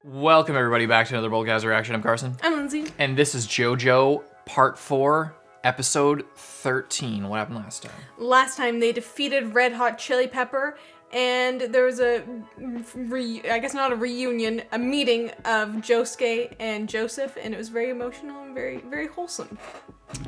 Welcome everybody back to another BOLDcast reaction. I'm Carson. I'm Lindsay. And this is Jojo Part 4, Episode 13. What happened last time? Last time they defeated Red Hot Chili Pepper, and there was I guess not a reunion, a meeting of Josuke and Joseph, and it was very emotional and very, very wholesome.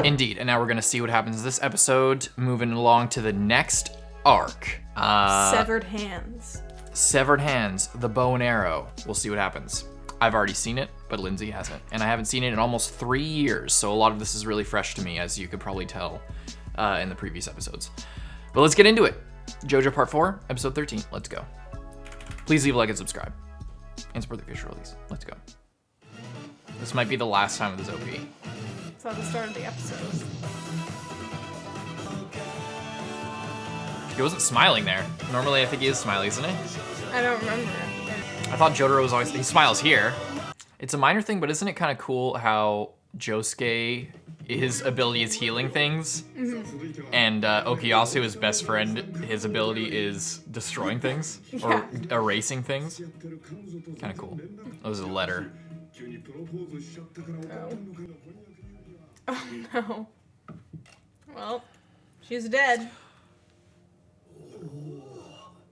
Indeed, and now we're gonna see what happens this episode, moving along to the next arc. Severed Hands. Severed Hands, the bow and arrow. We'll see what happens. I've already seen it, but Lindsay hasn't. And I haven't seen it in almost 3 years, so a lot of this is really fresh to me, as you could probably tell in the previous episodes. But let's get into it. Jojo Part 4, Episode 13. Let's go. Please leave a like and subscribe. And support the official release. Let's go. This might be the last time of this OP. It's at the start of the episode. He wasn't smiling there. Normally I think he is smiling, isn't he? I don't remember. I thought Jotaro was always, he smiles here. It's a minor thing, but isn't it kind of cool how Josuke, his ability is healing things, and Okuyasu, his best friend, his ability is destroying things, or erasing things? Kind of cool. That was a letter. Oh no. Well, she's dead.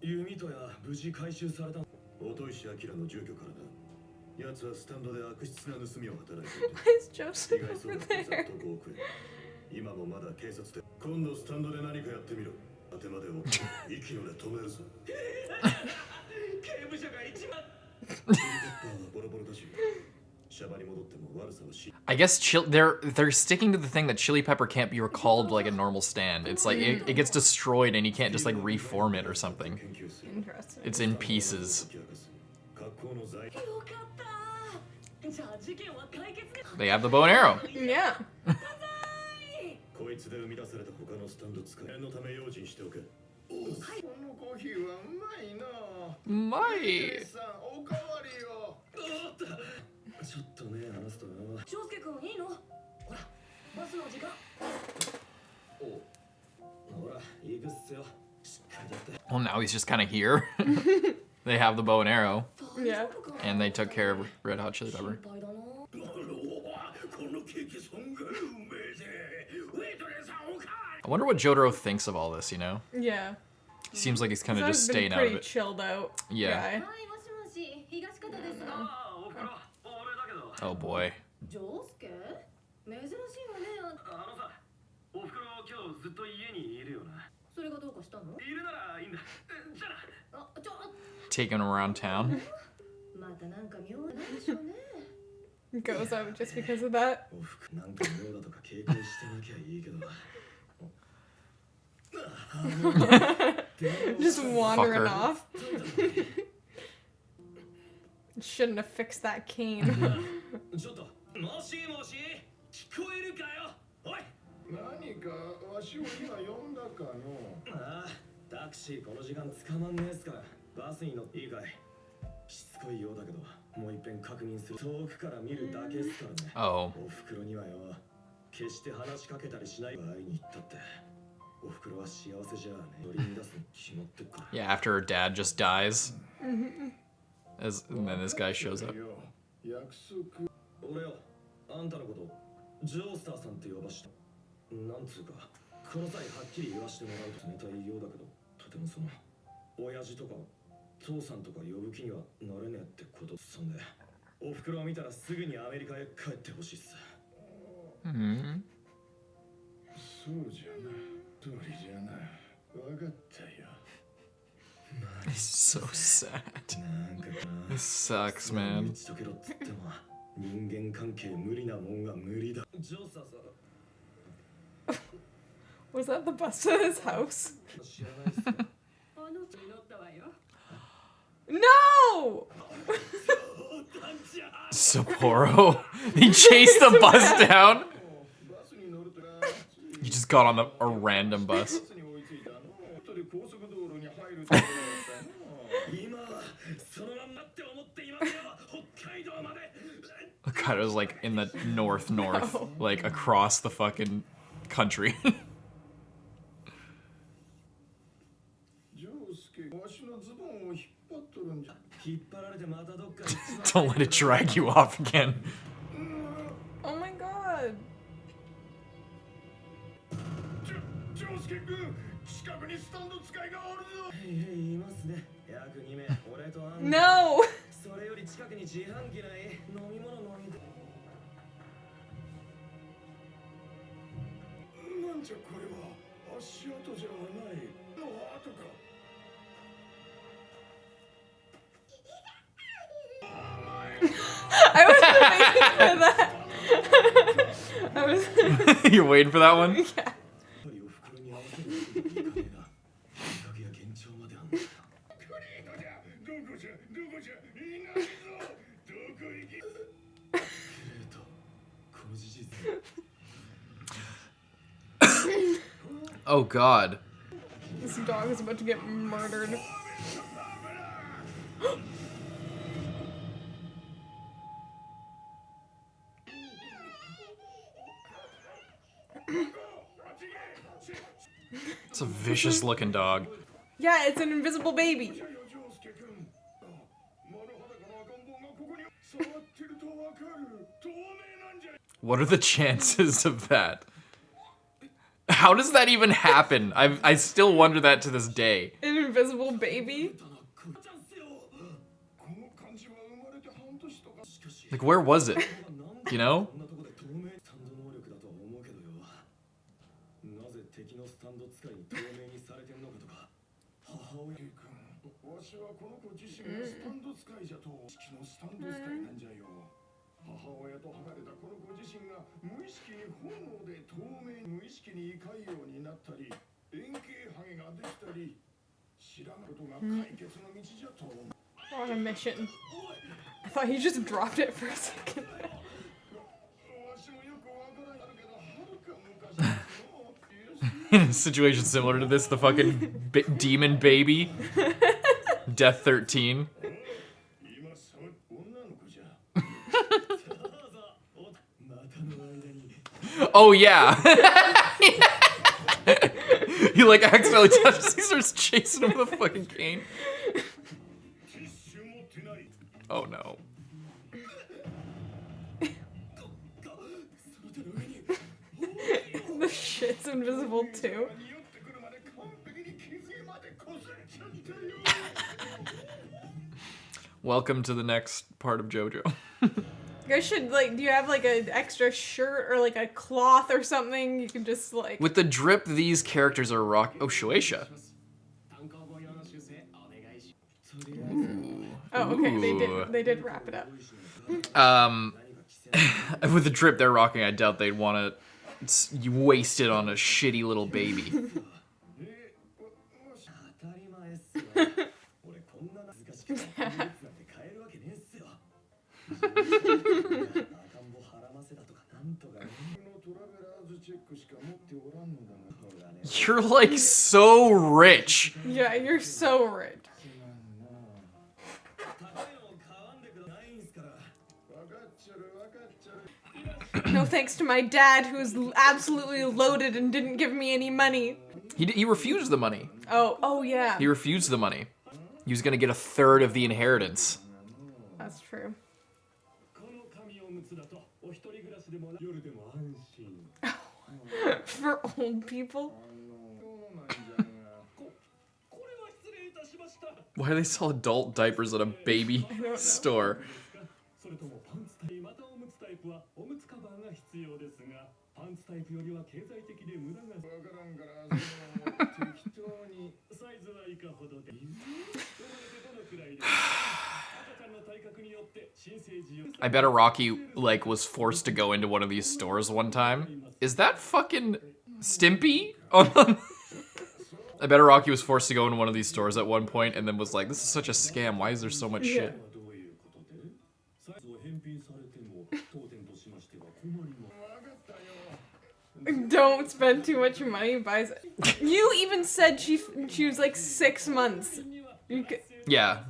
弓とや無事回収された。音石明の住居からだ。奴はスタンドで悪質な盗みを働いていて。Why is Joseph over there? 今もまだ警察で。今度スタンドで何かやってみろ。当てまでを息ので止めるぞ。刑務所が一番。ボロボロだし。 I guess they're sticking to the thing that Chili Pepper can't be recalled like a normal stand. It's like it gets destroyed and you can't just like reform it or something. Interesting. It's in pieces. They have the bow and arrow. Yeah. My. ちょっとね、話すとな。翔介君いいの？ほら、バスの時間。お、ほら、行くっすよ。しっかりやって。 Well, now he's just kind of here. They have the bow and arrow. Yeah. And they took care of Red Hot Chili Pepper. I wonder what Jotaro thinks of all this, you know? Yeah. He seems like he's kind of just staying out of pretty it. chilled out. Yeah. Guy. Oh boy. Taking him around town. Goes out just because of that. Just wandering off. Shouldn't have fixed that cane. Oh. Yeah, after her dad just dies. And then this guy shows up. He's so sad. This sucks, man. Was that the bus to his house? No! Sapporo. He chased the bus down. He just got on a random bus. God, it was like in the north, like across the fucking country. Don't let it drag you off again. Oh my god. No! I wasn't waiting for that. I was. You're waiting for that one? Yeah. Oh god. This dog is about to get murdered. It's a vicious looking dog. Yeah, it's an invisible baby. What are the chances of that? How does that even happen? I still wonder that to this day. An invisible baby? Like, where was it? You know? On a mission. I thought he just dropped it for a second. In a situation similar to this, the fucking demon baby. Death 13. Oh yeah. He like accidentally touches, he starts chasing him with a fucking cane. Oh no. The shit's invisible too. Welcome to the next part of Jojo. You guys should, like, do you have, like, an extra shirt or, like, a cloth or something? You can just, like... With the drip, these characters are rock. Oh, Shueisha. Oh, okay, they did wrap it up. With the drip they're rocking, I doubt they'd want to waste it on a shitty little baby. You're like so rich. Yeah, you're so rich. No thanks to my dad, who's absolutely loaded and didn't give me any money. He refused the money. Oh yeah. He refused the money. He was gonna get a third of the inheritance. That's true. For old people? Why do they sell adult diapers at a baby store? I bet Rocky like was forced to go into one of these stores one time. Is that fucking Stimpy? I bet Rocky was forced to go into one of these stores at one point and then was like, this is such a scam. Why is there so much shit? Don't spend too much money. Buys. You even said she was like 6 months. You could... Yeah.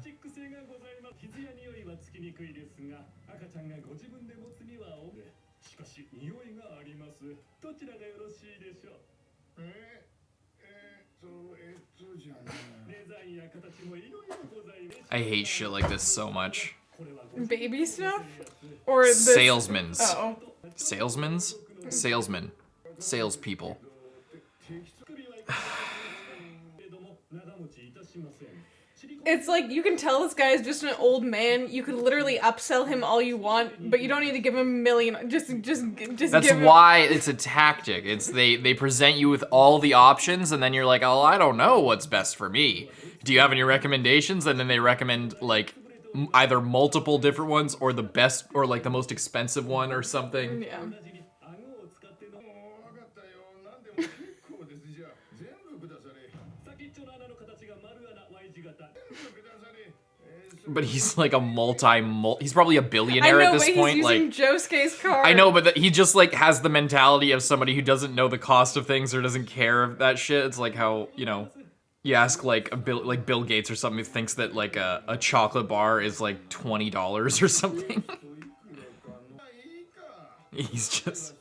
I hate shit like this so much. Baby stuff? Or this? Salesmen's. Oh. Salesmen's? Salesmen. Salespeople. It's like, you can tell this guy is just an old man. You could literally upsell him all you want, but you don't need to give him a million. Just That's give him... why it's a tactic. It's they present you with all the options, and then you're like, oh, I don't know what's best for me. Do you have any recommendations? And then they recommend like either multiple different ones or the best or like the most expensive one or something. Yeah. But he's like a he's probably a billionaire at this point. He's using Josuke's card. I know, but he just like has the mentality of somebody who doesn't know the cost of things or doesn't care of that shit. It's like how, you know, you ask like Bill Gates or something who thinks that like a chocolate bar is like $20 or something. He's just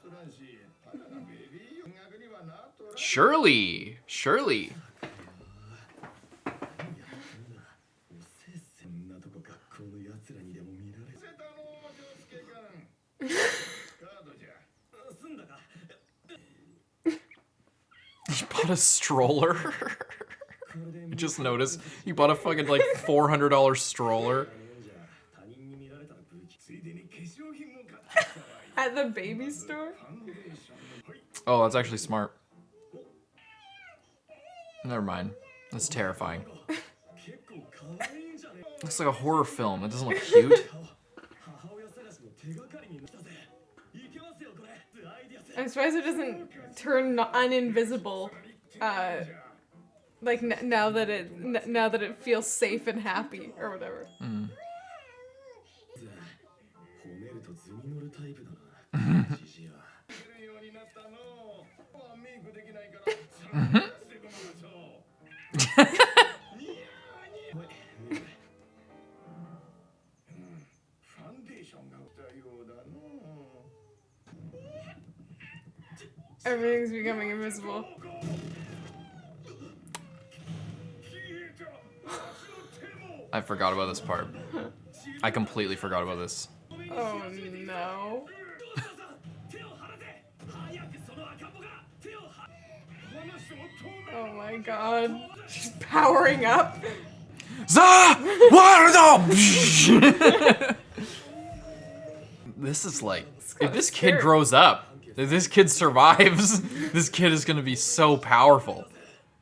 Shirley. He bought a stroller. I just noticed he bought a fucking like $400 stroller. At the baby store? Oh, that's actually smart. Never mind. That's terrifying. Looks like a horror film. It doesn't look cute. I'm surprised it doesn't turn uninvisible. Like now that it feels safe and happy or whatever. Mm. Everything's becoming invisible. I forgot about this part. I completely forgot about this. Oh no. Oh my god. She's powering up. This is like, if this kid grows up, if this kid survives, this kid is gonna be so powerful.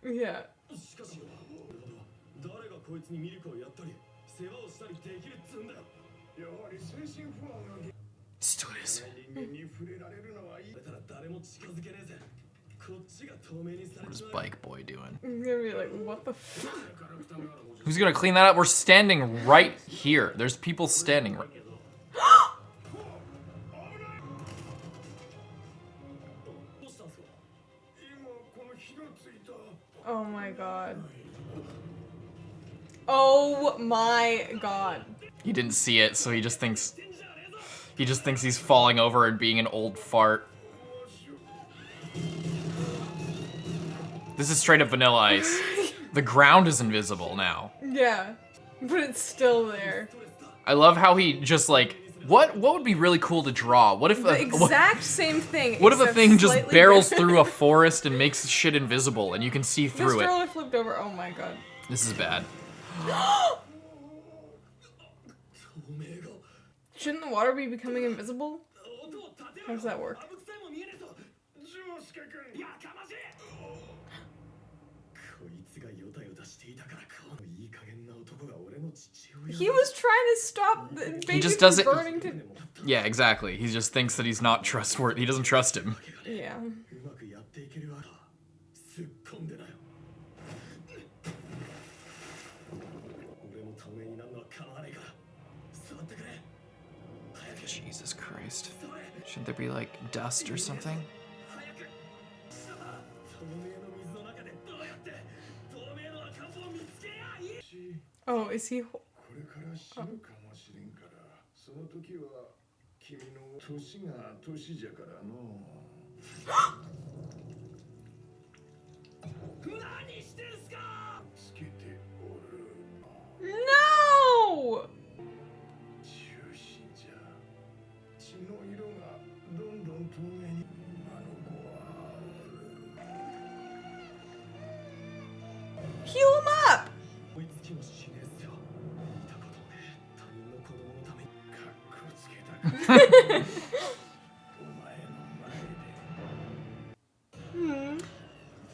Yeah. Students. What is Bike Boy doing? I'm gonna be like, what the fuck? Who's gonna clean that up? We're standing right here. There's people standing right. Oh my god. Oh my god. He didn't see it, so he just thinks he's falling over and being an old fart. This is straight up Vanilla Ice. The ground is invisible now. Yeah. But it's still there. I love how he just like, what would be really cool to draw? What if The exact same thing. What if a thing just slightly barrels different. through a forest and makes shit invisible and you can see The through it? stroller flipped over. Oh my god. This is bad. Shouldn't the water be becoming invisible? How does that work? He was trying to stop the baby He just from doesn't. burning to... Yeah, exactly. He just thinks that he's not trustworthy. He doesn't trust him. Yeah. Jesus Christ. Shouldn't there be like dust or something? Oh, is he... No!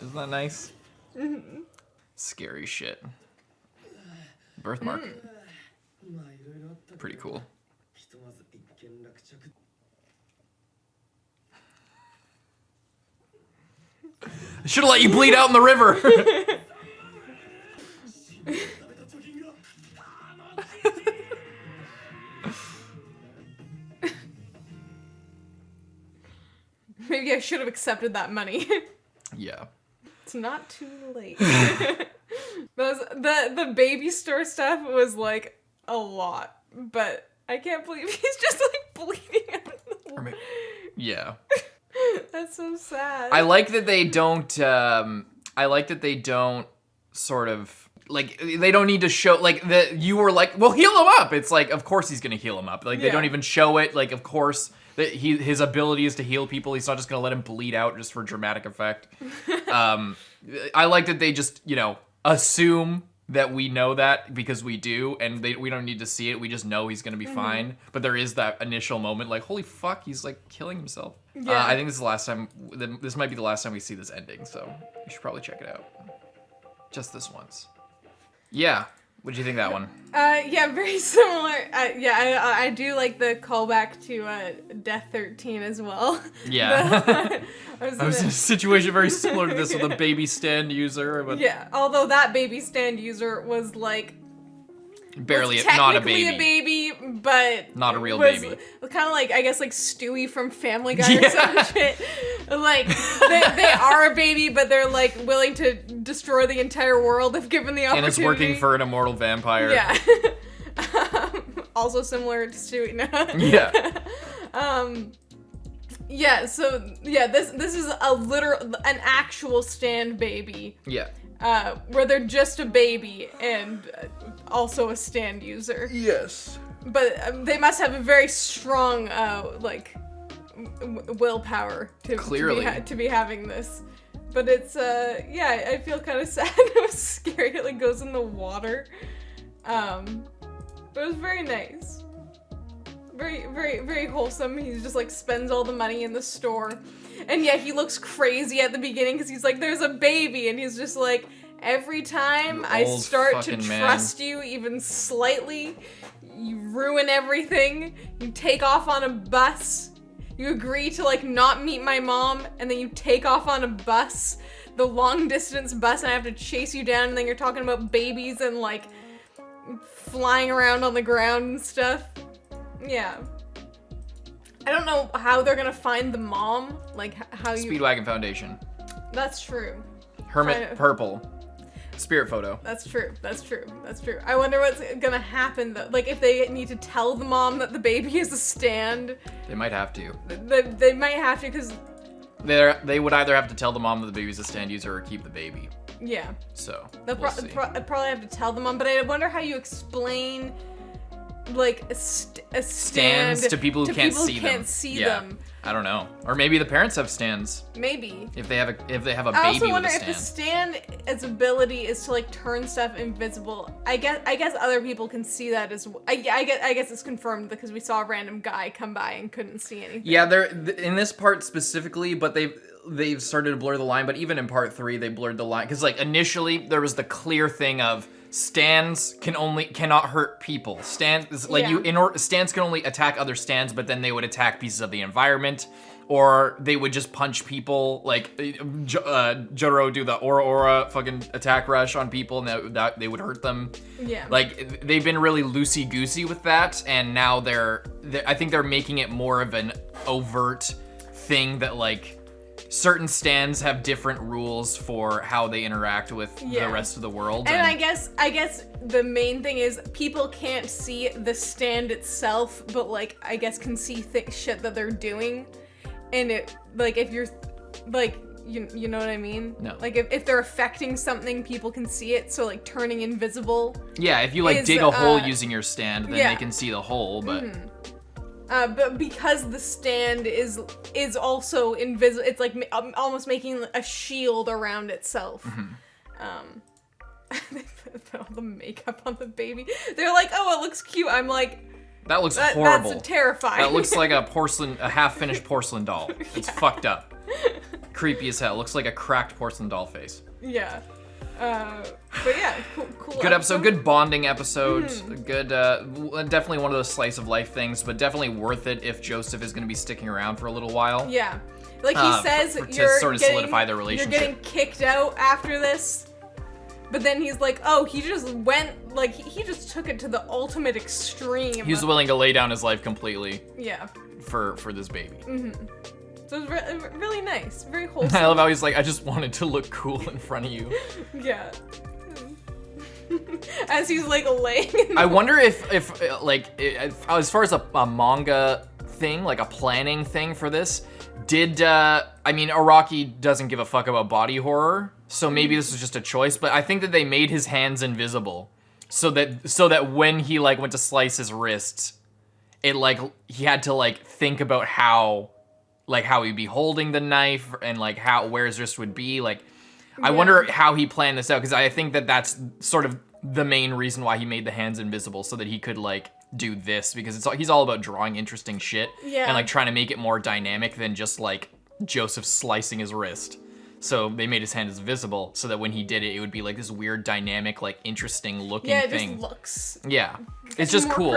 Isn't that nice? Scary shit. Birthmark. Pretty cool. I should have let you bleed out in the river. Maybe I should have accepted that money. Yeah. It's not too late. The baby store stuff was like a lot, but I can't believe he's just like bleeding out of the water. Yeah. That's so sad. I like that they don't sort of like, they don't need to show like that you were like, well, heal him up. It's like, of course he's gonna heal him up. Like they don't even show it. Like, of course that his ability is to heal people. He's not just gonna let him bleed out just for dramatic effect. I like that they just, assume that we know that because we do, and we don't need to see it. We just know he's gonna be fine. But there is that initial moment, like, holy fuck, he's like killing himself. Yeah. I think this is the last time. This might be the last time we see this ending, so you should probably check it out. Just this once. Yeah. What did you think of that one? Yeah, very similar. I do like the callback to Death 13 as well. Yeah. I was in a situation very similar to this with a baby stand user. But yeah, although that baby stand user was like barely, was not a technically baby. a baby, but not a real was baby. Kind of like, I guess, like Stewie from Family Guy or some shit. Like, they are a baby, but they're like willing to destroy the entire world if given the opportunity. And it's working for an immortal vampire. Yeah. Also similar to Stewie. No. Yeah. Yeah. So yeah, this is an actual stand baby. Yeah. Where they're just a baby and also a stand user. Yes. But they must have a very strong, willpower to be having this. But it's, I feel kind of sad. It was scary. It, like, goes in the water. But it was very nice. Very, very, very wholesome. He just, like, spends all the money in the store. And yeah, he looks crazy at the beginning because he's like, there's a baby. And he's just like, every time I start to trust you even slightly, you ruin everything. You take off on a bus. You agree to, like, not meet my mom. And then you take off on a bus, the long distance bus, and I have to chase you down. And then you're talking about babies and, like, flying around on the ground and stuff. Yeah. I don't know how they're gonna find the mom. Like, how you... Speedwagon Foundation. That's true. Hermit Purple. Spirit photo. That's true. I wonder what's gonna happen, though. Like, if they need to tell the mom that the baby is a stand. They might have to. They might have to, because... They would either have to tell the mom that the baby's a stand user or keep the baby. Yeah. So, They'll probably have to tell the mom, but I wonder how you explain... like a stand stands to people who can't see them. I don't know. Or maybe the parents have stands. Maybe. If they have a baby I also wonder with a if stand. the stand, its ability is to, like, turn stuff invisible. I guess other people can see that as well. I guess it's confirmed because we saw a random guy come by and couldn't see anything. Yeah, they're in this part specifically, but they've started to blur the line. But even in part 3, they blurred the line because, like, initially there was the clear thing of stands cannot hurt people. Stands stands can only attack other stands, but then they would attack pieces of the environment, or they would just punch people. Like Jotaro do the aura fucking attack rush on people, and that they would hurt them. Yeah. Like, they've been really loosey goosey with that, and now I think they're making it more of an overt thing that, like, certain stands have different rules for how they interact with the rest of the world. And I guess the main thing is people can't see the stand itself, but, like, I guess can see shit that they're doing. And it, like, if you're, like, you know what I mean? No. Like, if they're affecting something, people can see it, so, like, turning invisible. Yeah, if you, like, dig a hole using your stand, then they can see the hole, but... Mm-hmm. But because the stand is also invisible, it's like almost making a shield around itself. Mm-hmm. They put all the makeup on the baby. They're like, oh, it looks cute. I'm like, That looks horrible. That's terrifying. That looks like a half-finished porcelain doll. It's fucked up. Creepy as hell. Looks like a cracked porcelain doll face. Yeah. But yeah, cool Good episode. Good bonding episode. Good, definitely one of those slice of life things, but definitely worth it if Joseph is going to be sticking around for a little while. Yeah. Like he says, to sort of solidify their relationship. You're getting kicked out after this. But then he's like, oh, he just went, like, he just took it to the ultimate extreme. He was willing to lay down his life completely. Yeah. For this baby. So it was really nice. Very wholesome. I love how he's like, I just wanted to look cool in front of you. Yeah. As he's like laying in I wonder if as far as a manga thing, like a planning thing for this, Araki doesn't give a fuck about body horror, so maybe this was just a choice, but I think that they made his hands invisible so that when he like went to slice his wrists, it like he had to like think about how he'd be holding the knife and like where his wrist would be. Like, I wonder how he planned this out, because I think that that's sort of the main reason why he made the hands invisible, so that he could like do this, because he's all about drawing interesting shit and like trying to make it more dynamic than just like Joseph slicing his wrist. So they made his hands visible so that when he did it, it would be like this weird, dynamic, like interesting looking thing. Yeah, it just looks. Yeah, it's just cool.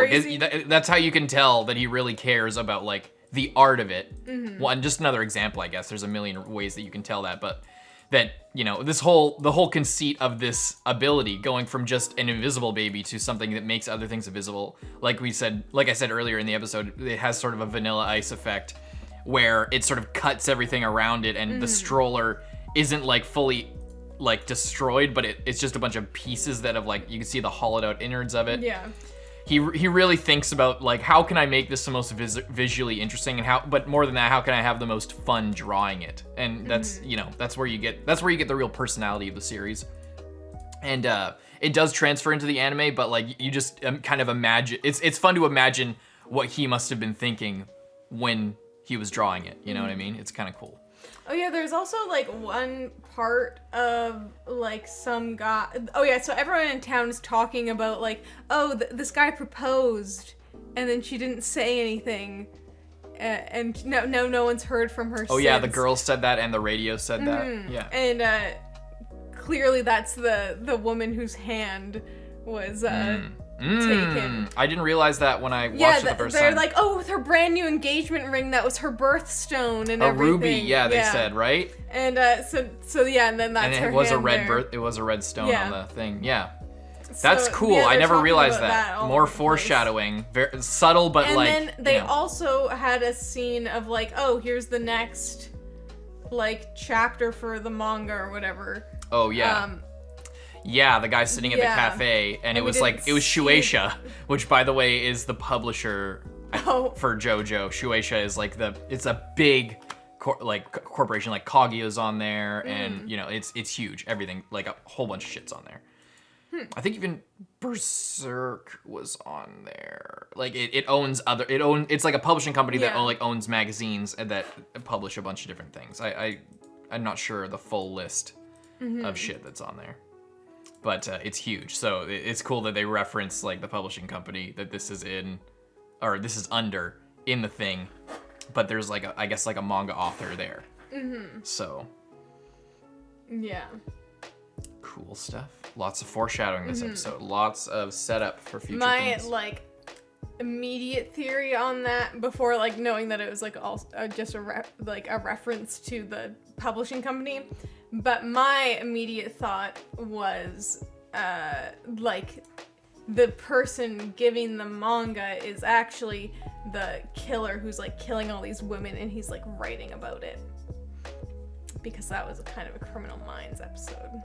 That's how you can tell that he really cares about like the art of it. Well, and just another example, I guess. There's a million ways that you can tell that, but that, you know, the whole conceit of this ability going from just an invisible baby to something that makes other things invisible. Like I said earlier in the episode, it has sort of a Vanilla Ice effect where it sort of cuts everything around it, and the stroller isn't like fully like destroyed, but it's just a bunch of pieces that have like, you can see the hollowed out innards of it. Yeah. He really thinks about like, how can I make this the most visually interesting, and but more than that, how can I have the most fun drawing it? And that's that's where you get the real personality of the series. And it does transfer into the anime, but like you just kind of imagine, it's fun to imagine what he must have been thinking when he was drawing it. You know what I mean? It's kind of cool. Oh yeah, there's also like one part of like some guy. Oh yeah, so everyone in town is talking about like, oh, this guy proposed, and then she didn't say anything, and no one's heard from her. Oh since. Yeah, the girls said that, and the radio said that. Yeah, and clearly that's the woman whose hand was taken. I didn't realize that when I watched it the first time. They're like, oh, with her brand new engagement ring, that was her birthstone and everything. A ruby, yeah, they said, right? And so yeah, and then that's her it was hand a red there. It was a red stone on the thing, yeah. So, That's cool. yeah, I never talking realized about that. all More over the place. foreshadowing, very subtle, but And like. then they also had a scene of like, oh, here's the next like chapter for the manga or whatever. Oh yeah. Yeah, the guy sitting at the cafe, and it was Shueisha, which by the way is the publisher for Jojo. Shueisha is like it's a big corporation, like Kaguya's on there, and you know it's huge. Everything, like a whole bunch of shit's on there. I think even Berserk was on there. Like it's like a publishing company that owns magazines and that publish a bunch of different things. I'm not sure the full list of shit that's on there. But it's huge, so it's cool that they reference like the publishing company that this is under in the thing, but there's like I guess a manga author there. So yeah, cool stuff. Lots of foreshadowing this episode. Lots of setup for future things. My like immediate theory on that, before like knowing that it was like just a reference to the publishing company. But my immediate thought was, like, the person giving the manga is actually the killer who's, like, killing all these women, and he's, like, writing about it. Because that was kind of a Criminal Minds episode.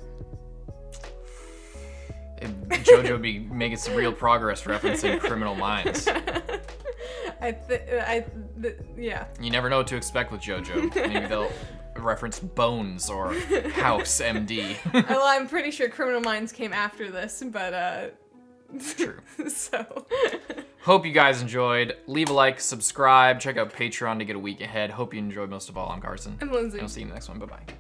Jojo be making some real progress referencing Criminal Minds. Yeah. You never know what to expect with Jojo. Maybe they'll reference Bones or House MD. Well, I'm pretty sure Criminal Minds came after this, but True. So hope you guys enjoyed. Leave a like, subscribe, check out Patreon to get a week ahead. Hope you enjoyed most of all. I'm Carson. I'm Lindsay. And I'll see you in the next one. Bye-bye.